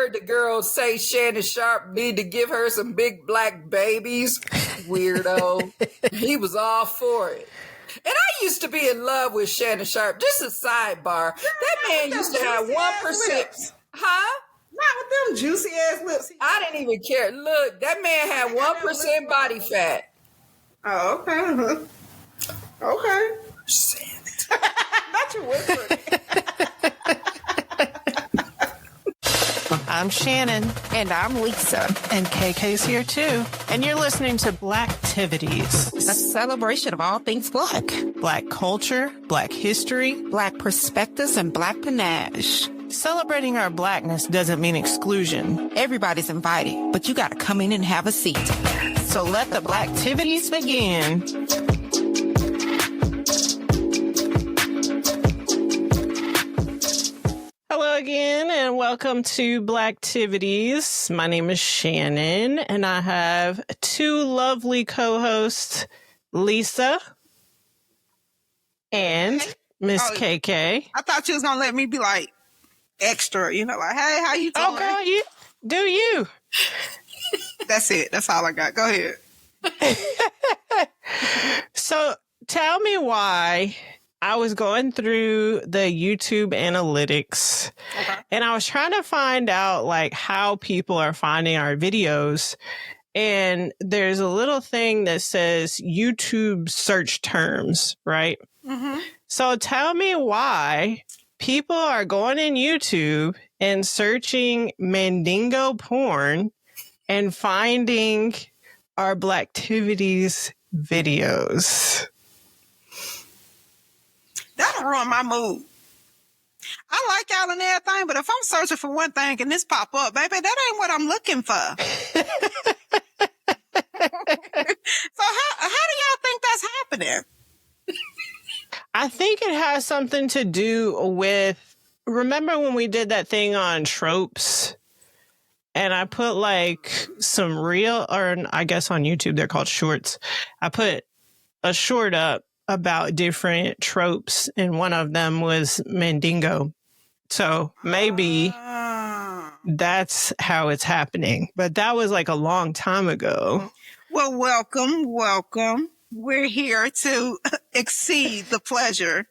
heard the girl say Shannon Sharp need to give her some big black babies. Weirdo. He was all for it. And I used to be in love with Shannon Sharp. Just a sidebar. That man used to have 1%. Huh? Not with them juicy ass lips. I didn't even care. Look, that man had 1% body fat. Oh, okay. Okay. Not you whispering. I'm Shannon. And I'm Lisa. And KK's here too. And you're listening to Blacktivities, A celebration of all things Black. Black culture, Black history, Black perspectives, and Black panache. Celebrating our Blackness doesn't mean exclusion. Everybody's invited, but you gotta come in and have a seat. So let the Blacktivities begin. Hello again, and welcome to Blacktivities. My name is Shannon, and I have two lovely co-hosts, Lisa and Miss KK. I thought you was gonna let me be like extra, like, hey, how you doing? Oh, girl, you do you. That's it. That's all I got. Go ahead. So tell me why. I was going through the YouTube analytics, and I was trying to find out like how people are finding our videos. And there's a little thing that says YouTube search terms, right? Mm-hmm. So tell me why people are going in YouTube and searching Mandingo porn and finding our Blacktivities videos. That'll ruin my mood. I like y'all and everything, but if I'm searching for one thing and this pop up, baby, that ain't what I'm looking for. So how do y'all think that's happening? I think it has something to do with, remember when we did that thing on tropes? And I put like some real, or I guess on YouTube, they're called shorts. I put a short up about different tropes, and one of them was Mandingo. So maybe that's how it's happening. But that was like a long time ago. Well, welcome. We're here to exceed the pleasure.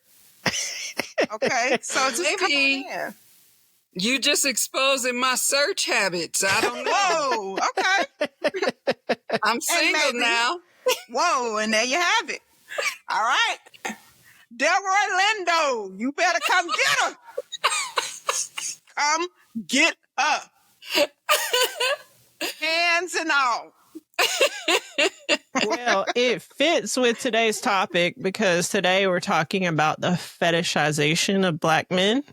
Okay, so just maybe you just exposing my search habits. I don't know. Whoa, okay. I'm single now. Whoa, and there you have it. All right. Delroy Lindo, you better come get her. Come get her. Hands and all. Well, it fits with today's topic because today we're talking about the fetishization of Black men.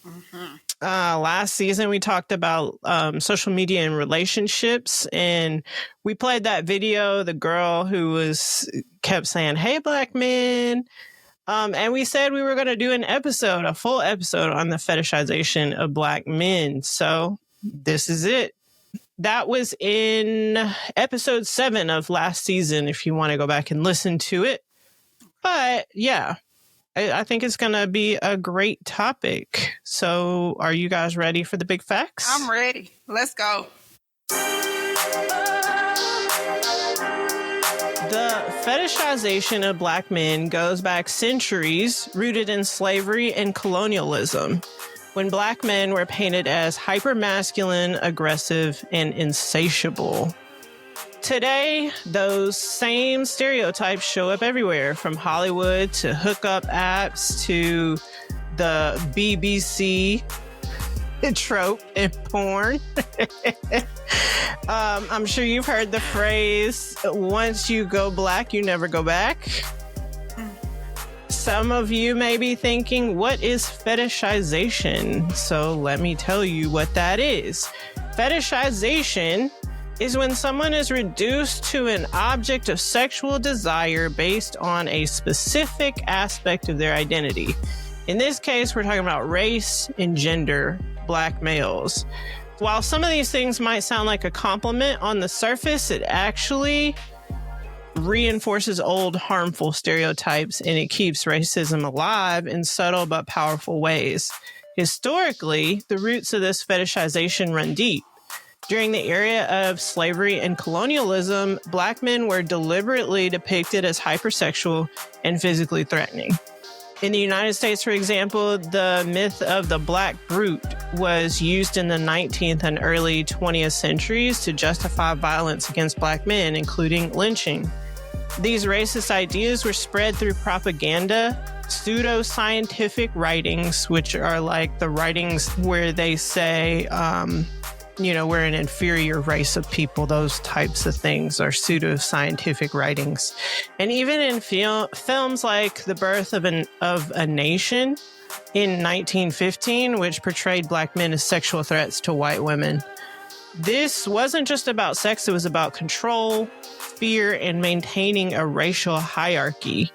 Mm-hmm. Last season, we talked about social media and relationships, and we played that video, the girl who kept saying, "Hey, Black men." And we said we were going to do a full episode on the fetishization of Black men. So this is it. That was in episode 7 of last season, if you want to go back and listen to it. But yeah. I think it's going to be a great topic. So are you guys ready for the big facts? I'm ready. Let's go. The fetishization of Black men goes back centuries, rooted in slavery and colonialism, when Black men were painted as hypermasculine, aggressive, and insatiable. Today, those same stereotypes show up everywhere, from Hollywood to hookup apps to the BBC trope in porn. I'm sure you've heard the phrase, once you go black, you never go back. Some of you may be thinking, what is fetishization? So let me tell you what that is. Fetishization is when someone is reduced to an object of sexual desire based on a specific aspect of their identity. In this case, we're talking about race and gender, Black males. While some of these things might sound like a compliment on the surface, it actually reinforces old harmful stereotypes, and it keeps racism alive in subtle but powerful ways. Historically, the roots of this fetishization run deep. During the era of slavery and colonialism, Black men were deliberately depicted as hypersexual and physically threatening. In the United States, for example, the myth of the Black Brute was used in the 19th and early 20th centuries to justify violence against Black men, including lynching. These racist ideas were spread through propaganda, pseudo-scientific writings, which are like the writings where they say, we're an inferior race of people. Those types of things are pseudo-scientific writings. And even in films like The Birth of a Nation in 1915, which portrayed Black men as sexual threats to white women. This wasn't just about sex, it was about control, fear, and maintaining a racial hierarchy.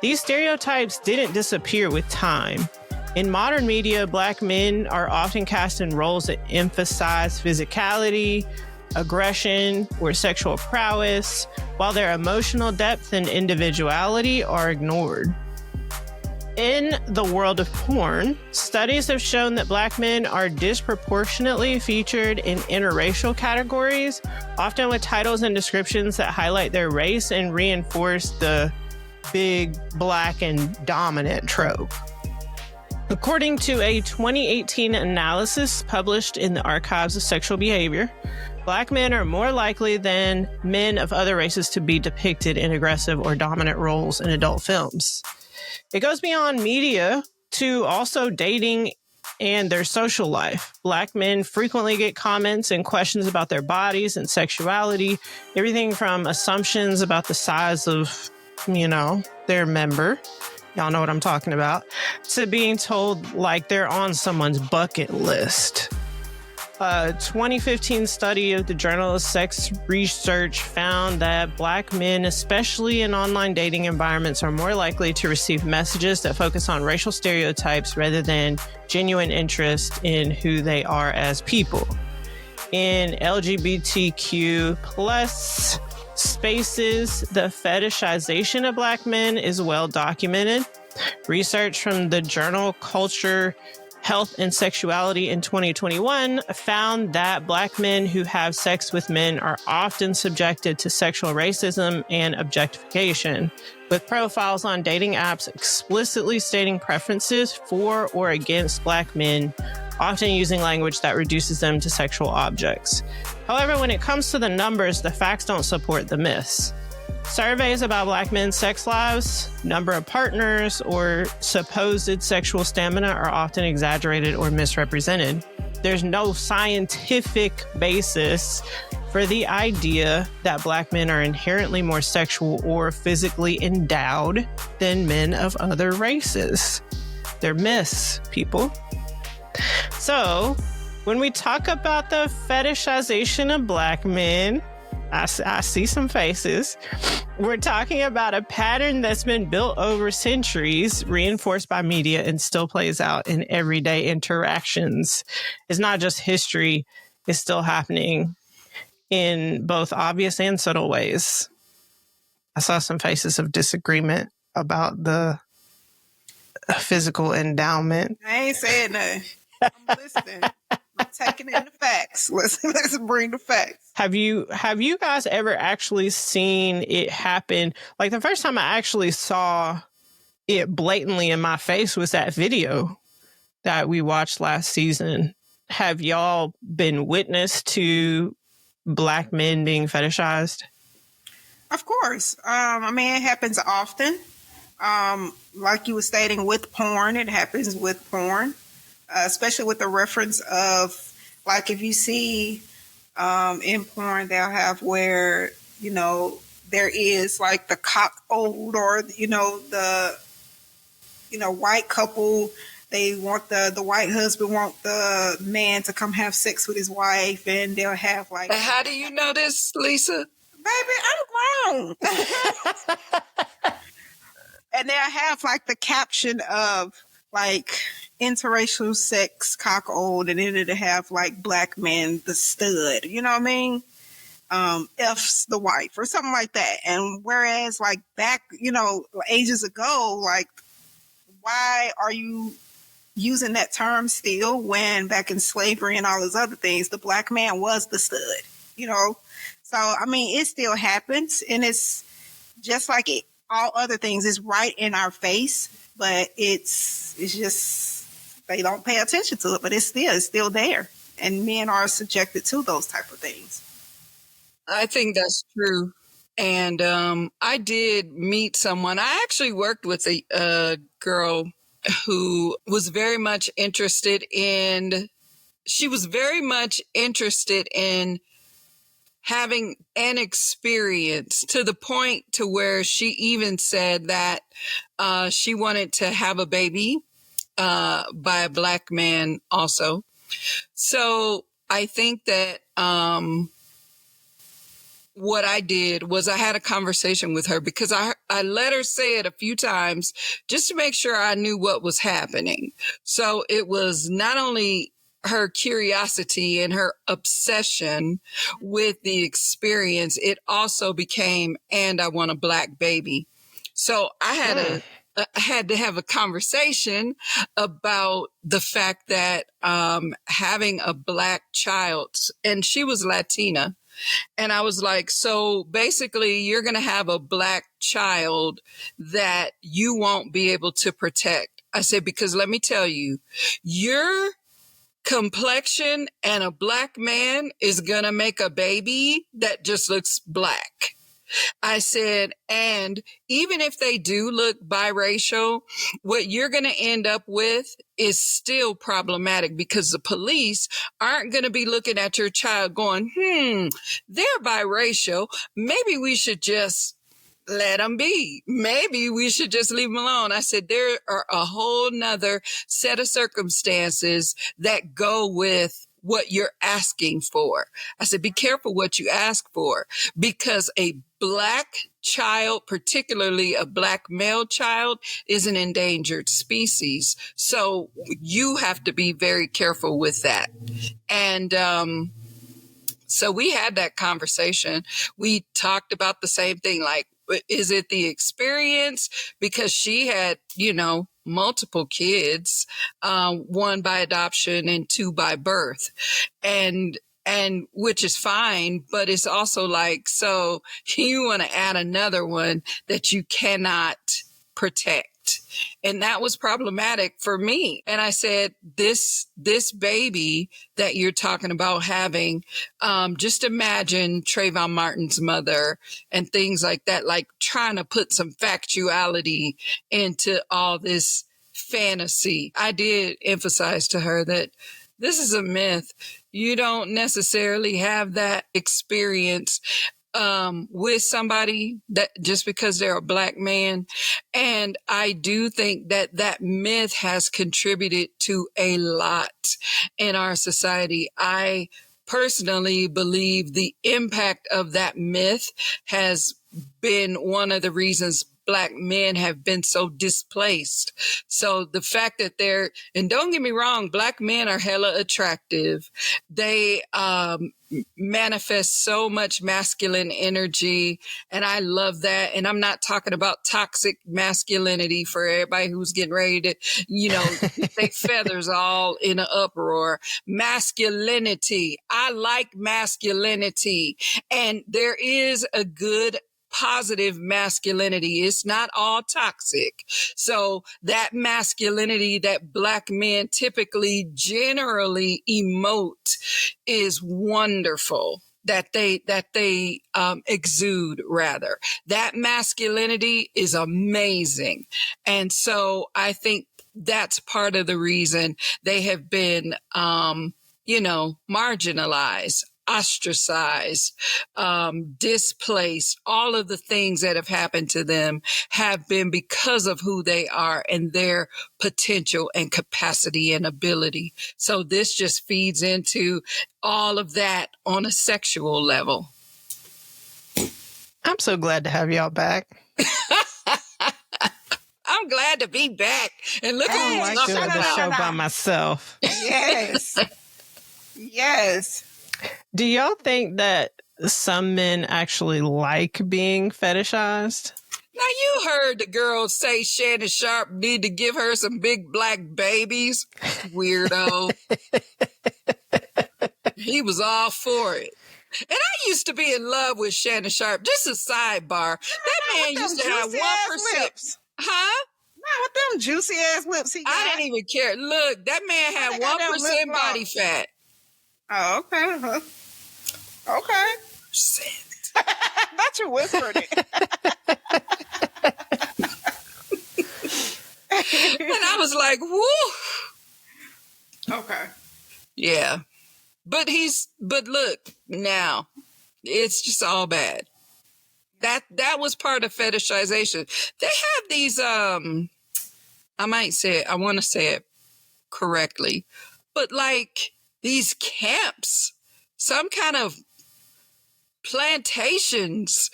These stereotypes didn't disappear with time. In modern media, Black men are often cast in roles that emphasize physicality, aggression, or sexual prowess, while their emotional depth and individuality are ignored. In the world of porn, studies have shown that Black men are disproportionately featured in interracial categories, often with titles and descriptions that highlight their race and reinforce the big, black, and dominant trope. According to a 2018 analysis published in the Archives of Sexual Behavior, Black men are more likely than men of other races to be depicted in aggressive or dominant roles in adult films. It goes beyond media to also dating and their social life. Black men frequently get comments and questions about their bodies and sexuality, everything from assumptions about the size of their member, y'all know what I'm talking about, to being told like they're on someone's bucket list. A 2015 study of the Journal of Sex Research found that Black men, especially in online dating environments, are more likely to receive messages that focus on racial stereotypes rather than genuine interest in who they are as people. In LGBTQ plus spaces, the fetishization of Black men is well documented. Research from the journal Culture, Health, and Sexuality in 2021 found that Black men who have sex with men are often subjected to sexual racism and objectification, with profiles on dating apps explicitly stating preferences for or against Black men, often using language that reduces them to sexual objects. However, when it comes to the numbers, the facts don't support the myths. Surveys about Black men's sex lives, number of partners, or supposed sexual stamina are often exaggerated or misrepresented. There's no scientific basis for the idea that Black men are inherently more sexual or physically endowed than men of other races. They're myths, people. So, when we talk about the fetishization of Black men, I see some faces. We're talking about a pattern that's been built over centuries, reinforced by media, and still plays out in everyday interactions. It's not just history, it's still happening in both obvious and subtle ways. I saw some faces of disagreement about the physical endowment. I ain't saying nothing. I'm listening. I'm taking in the facts. Let's bring the facts. Have you guys ever actually seen it happen? Like, the first time I actually saw it blatantly in my face was that video that we watched last season. Have y'all been witness to Black men being fetishized? Of course. It happens often. Like you were stating, with porn, it happens with porn. Especially with the reference of, like, if you see in porn, they'll have where, there is like the cuckold or, the, white couple, they want the white husband want the man to come have sex with his wife, and they'll have like... How do you know this, Lisa? Baby, I'm grown. And they'll have like the caption of like... interracial sex cuckold, and then it'll have like Black man the stud, you know what I mean? F's the wife or something like that. And whereas like back, ages ago, like, why are you using that term still, when back in slavery and all those other things, the black man was the stud, you know? So, I mean, it still happens, and it's just like all other things. It's right in our face, but it's just, they don't pay attention to it, but it's still there. And men are subjected to those type of things. I think that's true. And I did meet someone. I actually worked with a girl who was very much interested in, having an experience, to the point to where she even said that she wanted to have a baby by a black man also. So I think that what I did was I had a conversation with her, because I let her say it a few times just to make sure I knew what was happening. So it was not only her curiosity and her obsession with the experience, it also became, and I want a black baby. So I had to have a conversation about the fact that having a black child, and she was Latina. And I was like, so basically you're going to have a black child that you won't be able to protect. I said, because let me tell you, your complexion and a black man is going to make a baby that just looks black. I said, and even if they do look biracial, what you're going to end up with is still problematic, because the police aren't going to be looking at your child going, they're biracial. Maybe we should just let them be. Maybe we should just leave them alone. I said, there are a whole nother set of circumstances that go with what you're asking for. I said, be careful what you ask for, because a black child, particularly a black male child, is an endangered species. So you have to be very careful with that. And so we had that conversation. We talked about the same thing, like, is it the experience? Because she had, multiple kids, one by adoption and two by birth, and which is fine, but it's also like, so you want to add another one that you cannot protect. And that was problematic for me. And I said, this baby that you're talking about having, just imagine Trayvon Martin's mother and things like that, like trying to put some factuality into all this fantasy. I did emphasize to her that this is a myth. You don't necessarily have that experience with somebody that just because they're a black man. And I do think that myth has contributed to a lot in our society. I personally believe the impact of that myth has been one of the reasons black men have been so displaced. So the fact that and don't get me wrong, black men are hella attractive. They manifest so much masculine energy, and I love that. And I'm not talking about toxic masculinity for everybody who's getting ready to, they feathers all in an uproar. Masculinity. I like masculinity. And there is a good positive masculinity. It's not all toxic. So that masculinity that black men typically generally emote is wonderful. That they exude rather. That masculinity is amazing. And so I think that's part of the reason they have been, marginalized, ostracized, displaced. All of the things that have happened to them have been because of who they are and their potential and capacity and ability. So this just feeds into all of that on a sexual level. I'm so glad to have y'all back. I'm glad to be back. And look I who's like talking doing this show about. by myself. Yes. Yes. Do y'all think that some men actually like being fetishized? Now you heard the girl say Shannon Sharp need to give her some big black babies. Weirdo. He was all for it. And I used to be in love with Shannon Sharp. Just a sidebar. That man used to have 1%. Lips. Huh? Not with them juicy ass lips he got. I didn't even care. Look, that man had 1% body fat. Oh, okay. Huh. Okay. Not you whispering it. And I was like, woo. Okay. Yeah. But look, now, it's just all bad. That was part of fetishization. They have these, I want to say it correctly, but like these camps, some kind of plantations,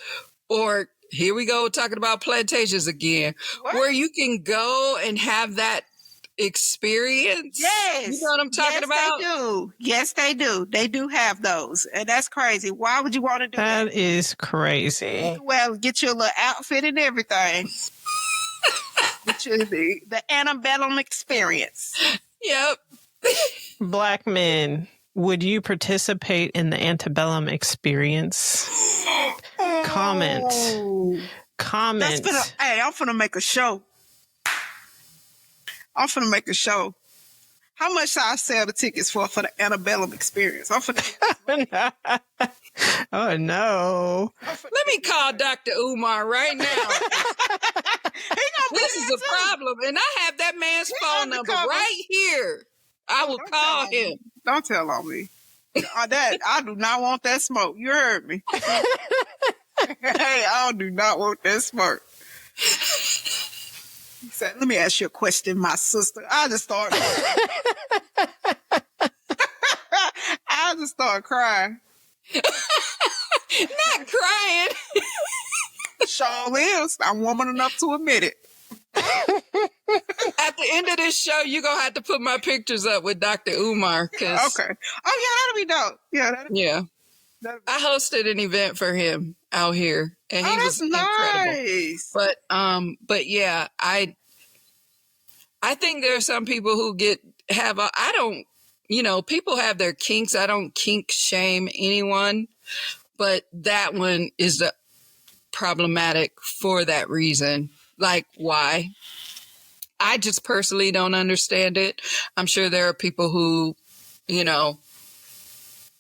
or here we go talking about plantations again, where you can go and have that experience. Yes. You know what I'm talking about? They do. Yes, they do. They do have those. And that's crazy. Why would you want to do that? That is crazy. Well, get you a little outfit and everything. Get you the antebellum experience. Yep. Black men, would you participate in the antebellum experience? Comment. Comment. Hey, I'm finna make a show. How much should I sell the tickets for the antebellum experience? I'm finna. Oh, no. Let me call Dr. Umar right now. This is a problem. And I have that man's phone number right here. I will call him. Don't tell on me. I do not want that smoke. You heard me. Hey, I do not want that smoke. He said, let me ask you a question, my sister. I just started crying. Not crying. Sure is. I'm woman enough to admit it. At the end of this show, you're going to have to put my pictures up with Dr. Umar. Okay. Oh, yeah, that'll be dope. Yeah. I hosted an event for him out here, and he was nice. Incredible. But yeah, I think there are some people who people have their kinks. I don't kink shame anyone, but that one is problematic for that reason. Like, why? I just personally don't understand it. I'm sure there are people who,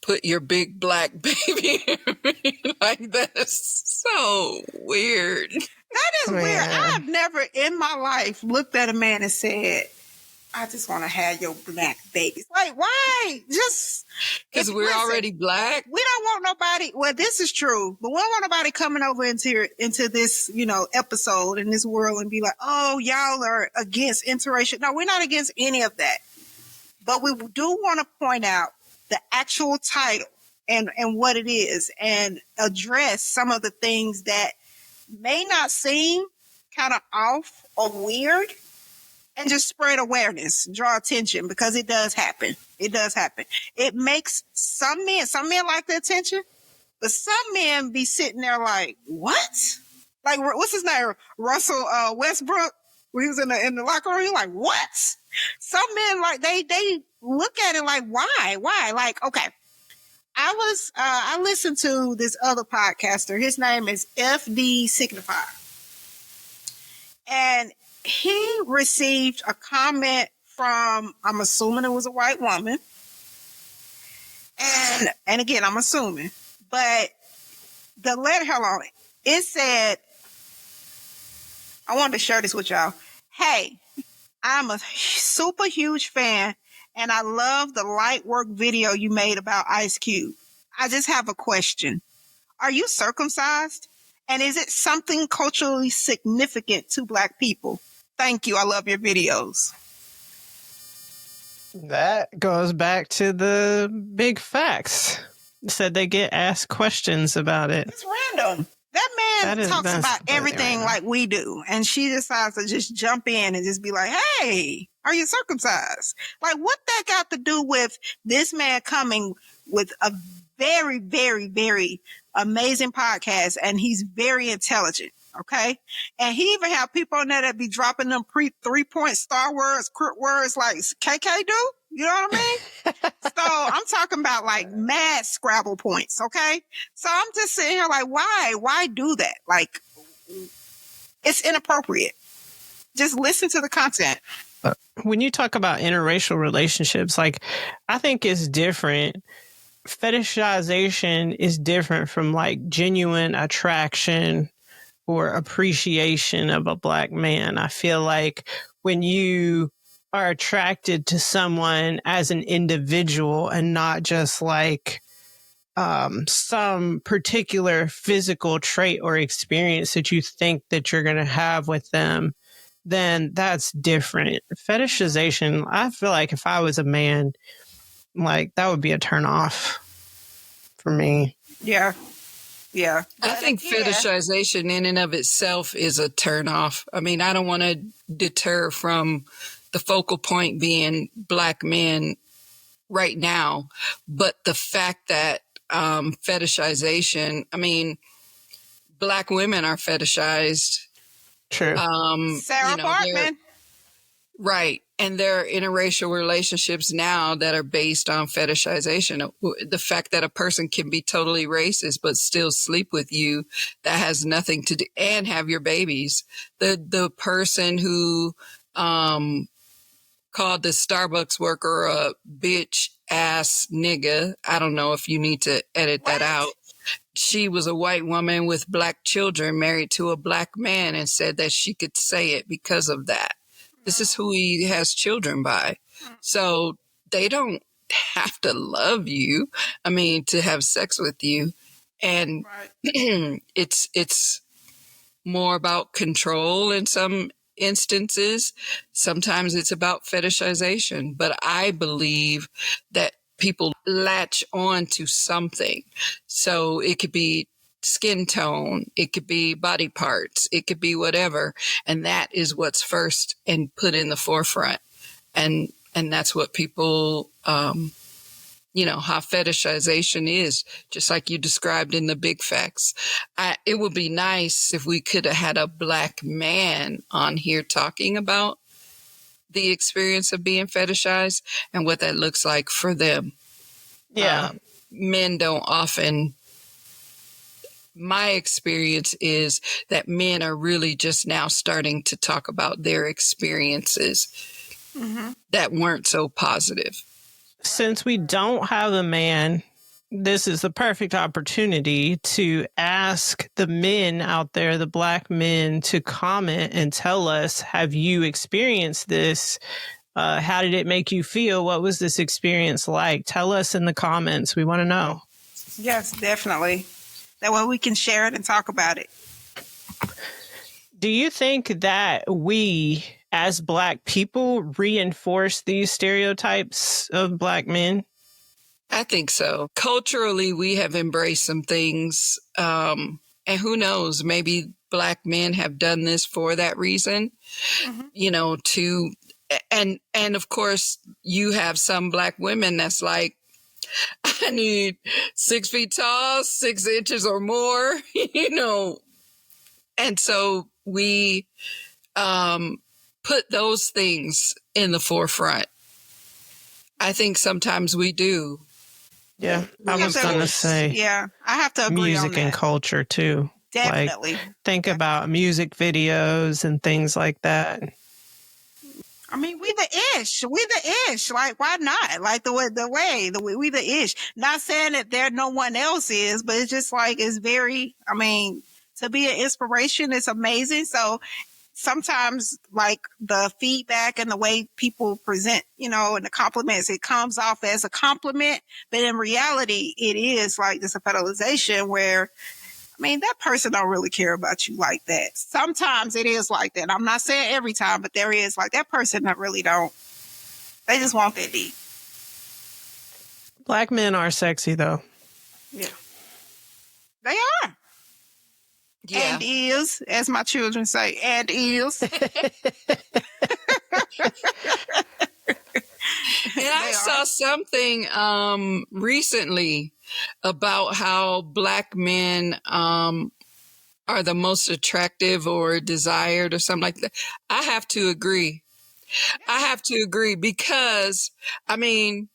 put your big black baby in me. Like, that's so weird. That is weird. I've never in my life looked at a man and said, I just want to have your black babies. Like, why? Just because we're already black. We don't want nobody. Well, this is true, but we don't want nobody coming over into this, episode in this world and be like, oh, y'all are against interracial. No, we're not against any of that. But we do want to point out the actual title and what it is and address some of the things that may not seem kind of off or weird, and just spread awareness, draw attention, because it does happen. It does happen. It makes some men like the attention, but some men be sitting there like, what? Like, what's his name? Russell Westbrook, when he was in the locker room, like, what? Some men, like, they look at it like, why? Like, okay. I listened to this other podcaster. His name is FD Signified. And he received a comment from, I'm assuming it was a white woman. And again, I'm assuming. But the letter, hold on. It said, I wanted to share this with y'all. Hey, I'm a super huge fan, and I love the light work video you made about Ice Cube. I just have a question. Are you circumcised? And is it something culturally significant to Black people? Thank you. I love your videos. That goes back to the big facts. Said they get asked questions about it. It's random. That man talks about everything like we do. And she decides to just jump in and just be like, hey, are you circumcised? Like, what that got to do with this man coming with a very, very, very amazing podcast, and he's very intelligent. Okay. And he even have people on there that be dropping them 3-point star words, crit words like KK do. You know what I mean? So I'm talking about like mad Scrabble points. Okay. So I'm just sitting here like, why? Why do that? Like, it's inappropriate. Just listen to the content. When you talk about interracial relationships, like, I think it's different. Fetishization is different from like genuine attraction or appreciation of a Black man. I feel like when you are attracted to someone as an individual and not just like some particular physical trait or experience that you think that you're going to have with them, then that's different. Fetishization, I feel like if I was a man, like that would be a turn off for me. Yeah. Yeah. I think fetishization in and of itself is a turn off. I mean, I don't want to deter from the focal point being Black men right now, but the fact that fetishization, I mean, Black women are fetishized. True. Sarah Bartman. Right. And there are interracial relationships now that are based on fetishization. The fact that a person can be totally racist but still sleep with you, that has nothing to do, and have your babies. The person who called the Starbucks worker a bitch ass nigga, I don't know if you need to edit that out. She was a white woman with Black children married to a Black man and said that she could say it because of that. This is who he has children by. So they don't have to love you. I mean, to have sex with you. And it's more about control in some instances. Sometimes it's about fetishization. But I believe that people latch on to something. So it could be skin tone, it could be body parts, it could be whatever, and that is what's first and put in the forefront, and that's what people how fetishization is, just like you described in the big facts. It would be nice if we could have had a Black man on here talking about the experience of being fetishized and what that looks like for them. Men don't often. My experience is that men are really just now starting to talk about their experiences that weren't so positive. Since we don't have a man, this is the perfect opportunity to ask the men out there, the Black men, to comment and tell us, have you experienced this? How did it make you feel? What was this experience like? Tell us in the comments. We want to know. Yes, definitely. That way we can share it and talk about it. Do you think that we, as Black people, reinforce these stereotypes of Black men? I think so. Culturally, we have embraced some things. And who knows, maybe Black men have done this for that reason, and of course, you have some Black women that's like, I need 6 feet tall, 6 inches or more, And so we put those things in the forefront. I think sometimes we do. Yeah, I was going to say. Yeah, I have to agree music on that. And culture, too. Definitely. Like, think about music videos and things like that. I mean, we the ish. Like, why not? Like we the ish. Not saying that there no one else is, but it's just like, it's very, I mean, to be an inspiration, it's amazing. So sometimes like the feedback and the way people present, and the compliments, it comes off as a compliment, but in reality, it is like this pedalization where, I mean, that person don't really care about you like that. Sometimes it is like that. I'm not saying every time, but there is like that person that really don't. They just want that deep. Black men are sexy, though. Yeah. They are. Yeah. And is, as my children say, and is. And I saw something recently about how Black men are the most attractive or desired or something like that. I have to agree. I have to agree because, I mean,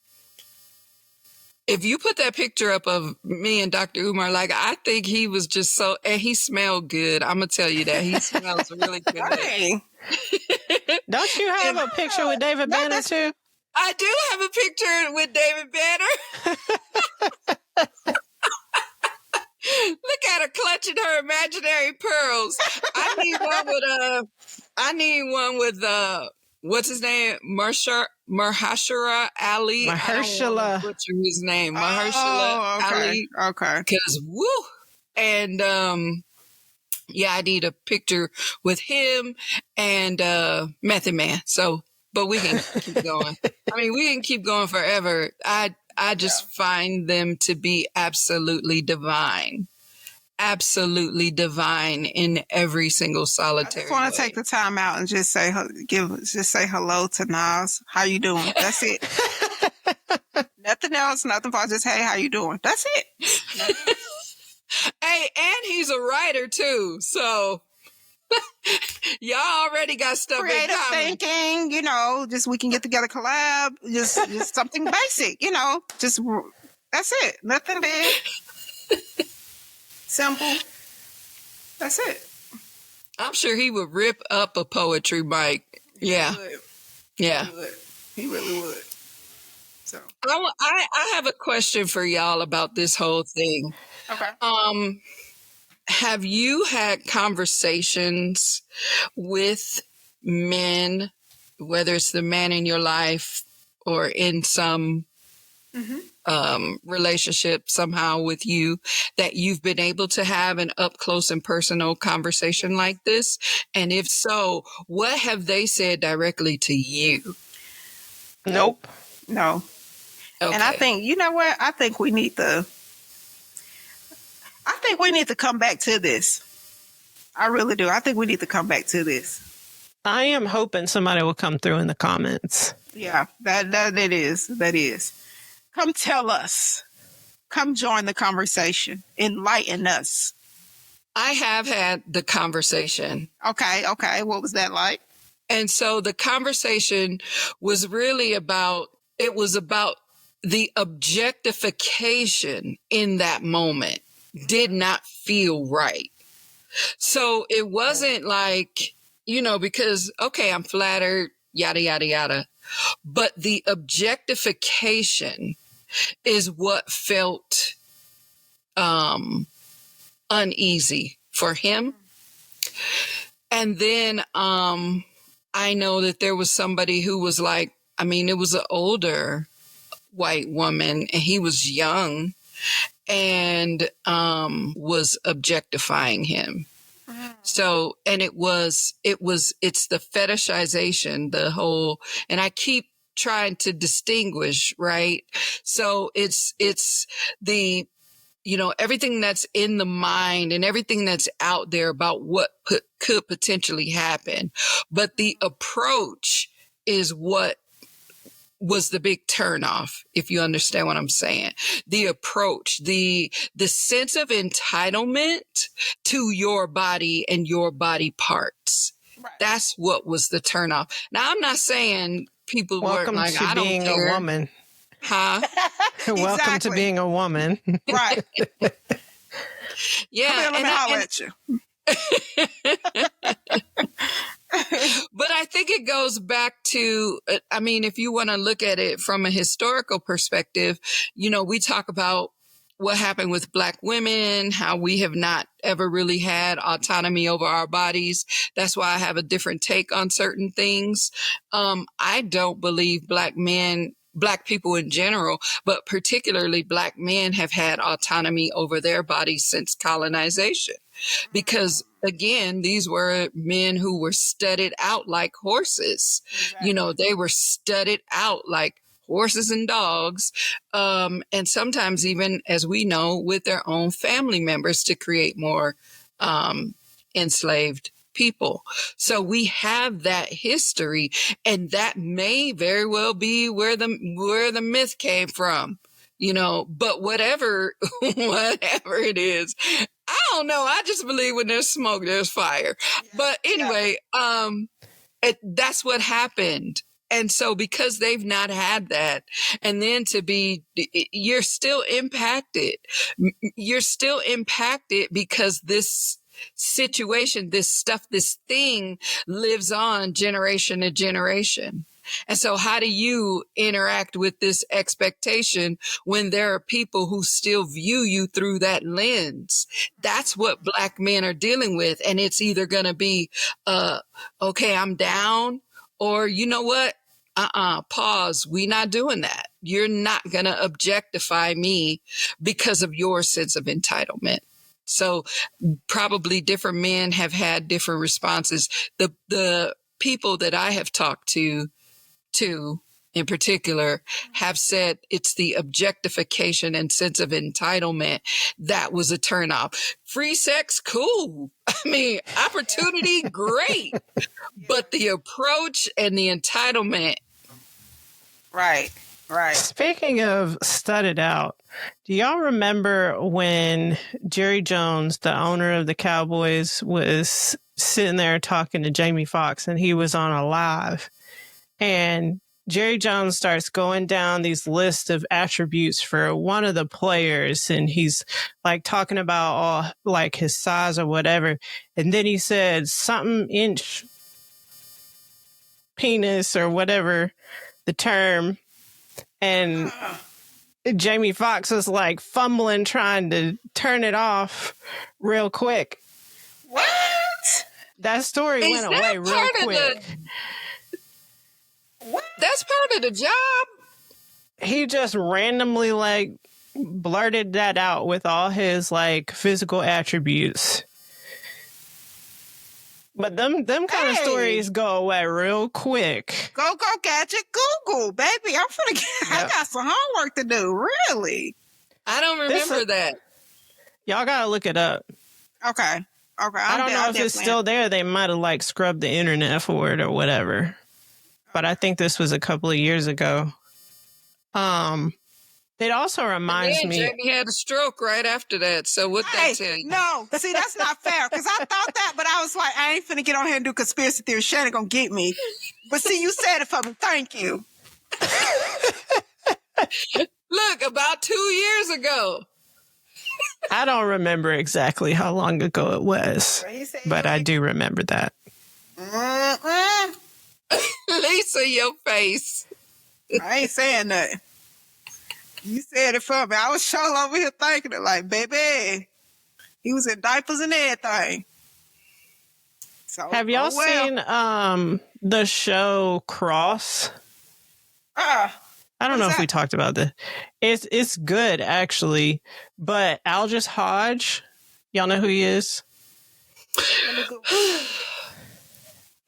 if you put that picture up of me and Dr. Umar, like, I think he was just so, and he smelled good. I'm going to tell you that. He smells really good. Hey. Don't you have a picture with David Banner too? I do have a picture with David Banner. Look at her clutching her imaginary pearls. I need one with what's his name? Mahershala Ali. Mahershala. Butcher his name. Mahershala Ali. Okay. Because woo. And yeah, I need a picture with him and Method Man. So, but we can keep going. I mean, we can keep going forever. I just find them to be absolutely divine. Absolutely divine in every single solitary I just want way. to take the time out and just say hello to Nas. How you doing? That's it. Nothing else, nothing for just, hey, how you doing? That's it. Hey, and he's a writer too. So y'all already got stuff Creative in common. thinking, just we can get together, collab, just something basic, just that's it. Nothing big. Simple. That's it. I'm sure he would rip up a poetry mic. Yeah. Yeah. He really would. So I have a question for y'all about this whole thing. okay. Have you had conversations with men, whether it's the man in your life or in some relationship somehow with you, that you've been able to have an up close and personal conversation like this? And if so, what have they said directly to you? Nope. No. Okay. And I think, you know what? I think we need to come back to this. I really do. I think we need to come back to this. I am hoping somebody will come through in the comments. Yeah, that is. That is. Come tell us. Come join the conversation. Enlighten us. I have had the conversation. Okay. What was that like? And so the conversation was really about the objectification in that moment did not feel right. So it wasn't like, because, okay, I'm flattered, yada, yada, yada. But the objectification is what felt uneasy for him. And then I know that there was somebody who was like, it was an older white woman and he was young and was objectifying him. So, and it's the fetishization, the whole, and I keep trying to distinguish, right? So it's the, everything that's in the mind and everything that's out there about what could potentially happen. But the approach is what was the big turnoff, if you understand what I'm saying. The approach, the sense of entitlement to your body and your body parts. Right. That's what was the turnoff. Now, I'm not saying people Welcome weren't like, to I don't being care. a woman. Huh? Welcome to Exactly. being a woman. Right. Yeah. Come here, let me holler at you. But I think it goes back to, if you want to look at it from a historical perspective, we talk about what happened with Black women, how we have not ever really had autonomy over our bodies. That's why I have a different take on certain things. I don't believe Black people in general, but particularly Black men have had autonomy over their bodies since colonization. Because again, these were men who were studied out like horses. Exactly. They were studied out like horses and dogs. And sometimes even, as we know, with their own family members to create more enslaved people. So we have that history, and that may very well be where the myth came from. But whatever it is, I don't know. I just believe when there's smoke, there's fire. But anyway, that's what happened. And so because they've not had that, and then you're still impacted. You're still impacted because this situation, this stuff, this thing lives on generation to generation. And so how do you interact with this expectation when there are people who still view you through that lens? That's what Black men are dealing with. And it's either going to be, okay, I'm down, or you know what? Pause. We're not doing that. You're not going to objectify me because of your sense of entitlement. So probably different men have had different responses. The people that I have talked to in particular have said it's the objectification and sense of entitlement that was a turnoff. Free sex, cool. I mean, opportunity, great. But the approach and the entitlement. Right. Speaking of studded out, do y'all remember when Jerry Jones, the owner of the Cowboys, was sitting there talking to Jamie Foxx, and he was on a live, and Jerry Jones starts going down these lists of attributes for one of the players, and he's like talking about all like his size or whatever, and then he said something inch penis or whatever the term, and Jamie Foxx was like fumbling trying to turn it off real quick. What? That story went away real quick. What? That's part of the job. He just randomly like blurted that out with all his like physical attributes. But them kind of stories go away real quick. Go gadget Google, baby. I got some homework to do. Really? I don't remember that. Y'all gotta look it up. Okay. I don't know if it's still there. They might have like scrubbed the internet for it or whatever. But I think this was a couple of years ago. It also reminds me. Jamie had a stroke right after that. So what that tell you? No, see, that's not fair. Because I thought that, but I was like, I ain't finna get on here and do conspiracy theory. Shannon gonna get me. But see, you said it for me. Thank you. Look, about 2 years ago. I don't remember exactly how long ago it was, but I do remember that. Lisa, your face. I ain't saying nothing. You said it for me. I was sure over here thinking it like, baby, he was in diapers and everything. So, have y'all seen the show Cross? I don't know if we talked about this. It's good actually, but Aldous Hodge, y'all know who he is?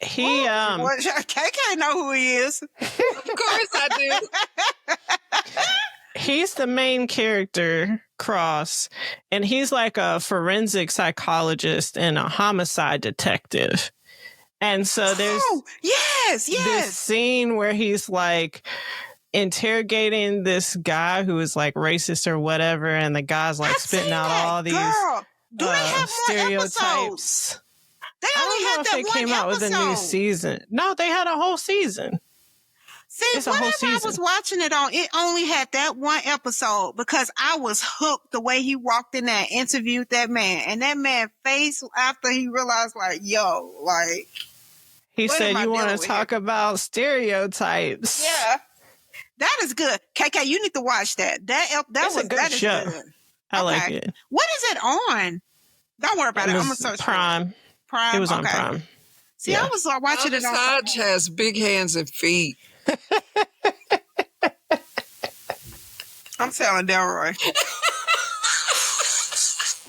He KK know who he is. Of course I do. He's the main character, Cross, and he's like a forensic psychologist and a homicide detective. And so there's this scene where he's like interrogating this guy who is like racist or whatever, and the guy's like spitting out all these Do they have stereotypes. Episodes? They only had that one episode. Came out with a new season. No, they had a whole season. See, whenever I was watching it it only had that one episode because I was hooked the way he walked in there and interviewed that man. And that man face after he realized like, yo, like. He said, you want to talk about stereotypes. Yeah. That is good. KK, you need to watch that. That was a good show. Good. I like it. What is it on? Don't worry about it. I'm going to search Prime. It was on Prime. See, I was watching it on Hodge has big hands and feet. I'm telling Delroy.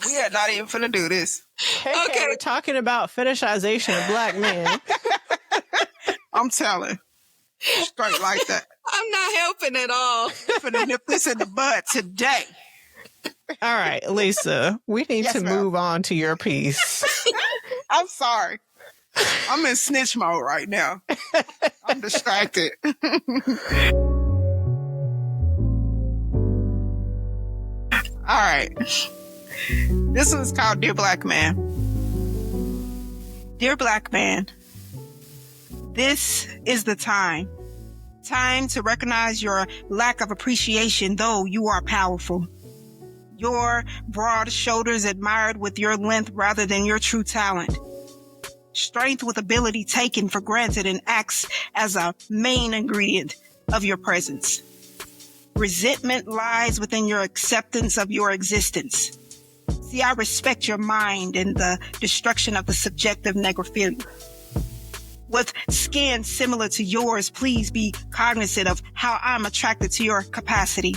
We are not even finna do this. Okay, we're talking about fetishization of black men. I'm telling. Straight like that. I'm not helping at all. I'm finna nip this in the bud today. All right, Lisa, we need to move on to your piece. I'm sorry. I'm in snitch mode right now. I'm distracted. All right. This one's called Dear Black Man. Dear Black Man, this is the time. Time to recognize your lack of appreciation, though you are powerful. Your broad shoulders admired with your length rather than your true talent. Strength with ability taken for granted and acts as a main ingredient of your presence. Resentment lies within your acceptance of your existence. See, I respect your mind and the destruction of the subjective necrophilia. With skin similar to yours, please be cognizant of how I'm attracted to your capacity.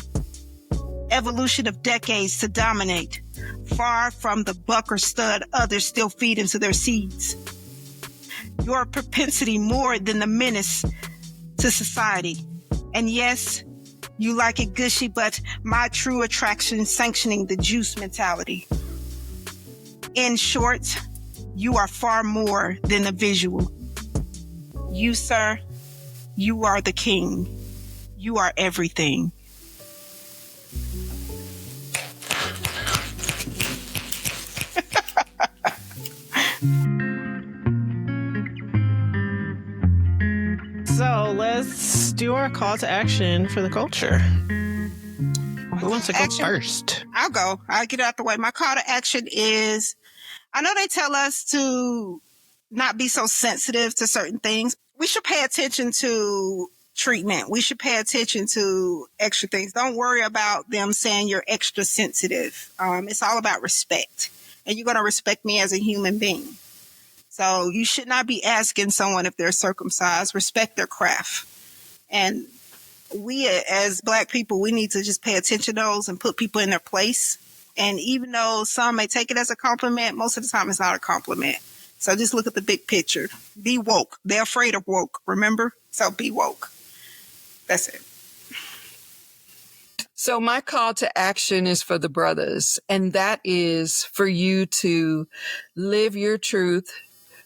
Evolution of decades to dominate, far from the buck or stud others still feed into their seeds. Your propensity more than the menace to society. And yes, you like it gushy, but my true attraction sanctioning the juice mentality. In short, you are far more than a visual. You, sir, you are the king. You are everything. So let's do our call to action for the culture. Who wants to go first? I'll go. I'll get it out the way. My call to action is, I know they tell us to not be so sensitive to certain things. We should pay attention to treatment. We should pay attention to extra things. Don't worry about them saying you're extra sensitive. It's all about respect. And you're going to respect me as a human being. So you should not be asking someone if they're circumcised. Respect their craft. And we as Black people, we need to just pay attention to those and put people in their place. And even though some may take it as a compliment, most of the time it's not a compliment. So just look at the big picture. Be woke. They're afraid of woke, remember? So be woke. That's it. So my call to action is for the brothers, and that is for you to live your truth,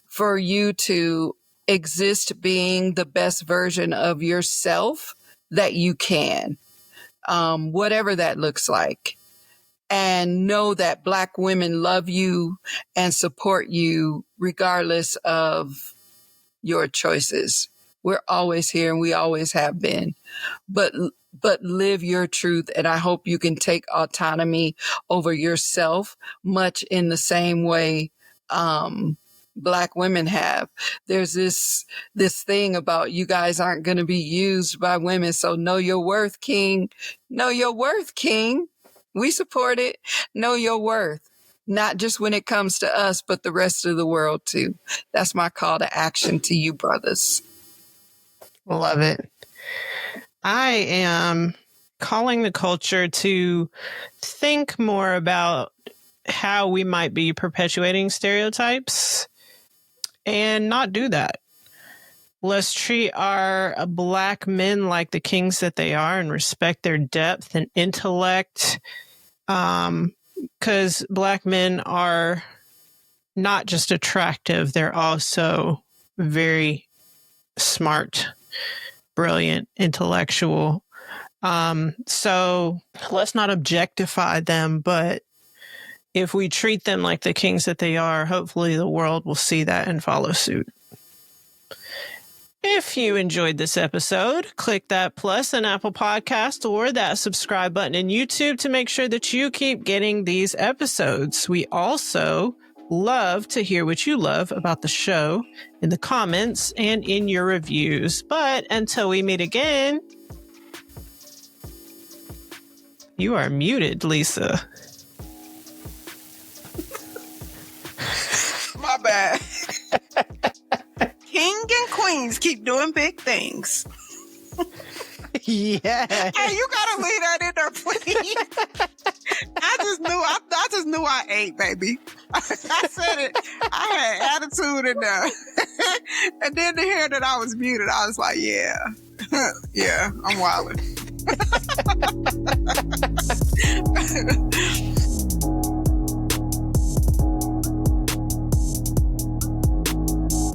for you to exist being the best version of yourself that you can, whatever that looks like. And know that Black women love you and support you regardless of your choices. We're always here and we always have been. But live your truth. And I hope you can take autonomy over yourself, much in the same way Black women have. There's this thing about you guys aren't going to be used by women. So know your worth, King. Know your worth, King. We support it. Know your worth. Not just when it comes to us, but the rest of the world too. That's my call to action to you, brothers. Love it. I am calling the culture to think more about how we might be perpetuating stereotypes and not do that. Let's treat our Black men like the kings that they are and respect their depth and intellect. Because Black men are not just attractive, they're also very smart, brilliant, intellectual. So let's not objectify them, but if we treat them like the kings that they are, hopefully the world will see that and follow suit. If you enjoyed this episode, click that plus in Apple Podcast or that subscribe button in YouTube to make sure that you keep getting these episodes. We also love to hear what you love about the show in the comments and in your reviews. But until we meet again, you are muted, Lisa. My bad. King and queens keep doing big things. Yeah. Hey, you gotta leave that in there, please. I just knew I ate, baby. I said it. I had attitude in there. And then to hear that I was muted, I was like, yeah. Yeah, I'm wilding.